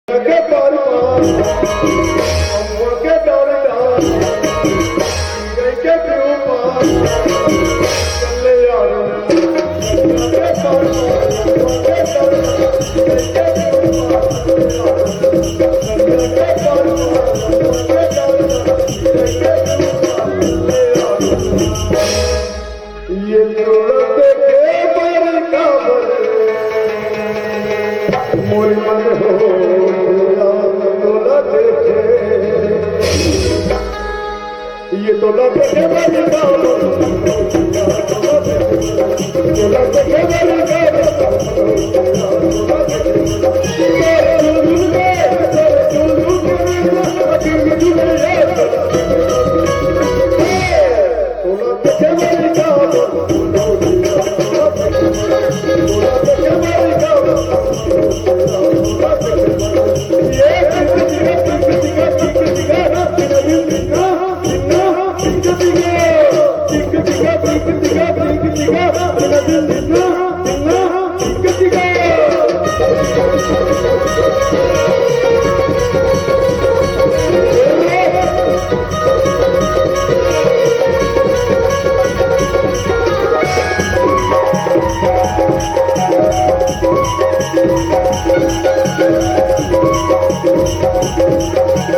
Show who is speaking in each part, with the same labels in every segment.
Speaker 1: के पार पार अम्मा के डर डर गई के प्यो पार चले यार के पार अम्मा के डर गई के प्यो पार चले के पार अम्मा के डर गई के प्यो पार ये जोड़ते के पर काबर मोर मन हो ये तो लगे के वाली गाँव ये लगे के वाली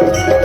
Speaker 2: Thank you.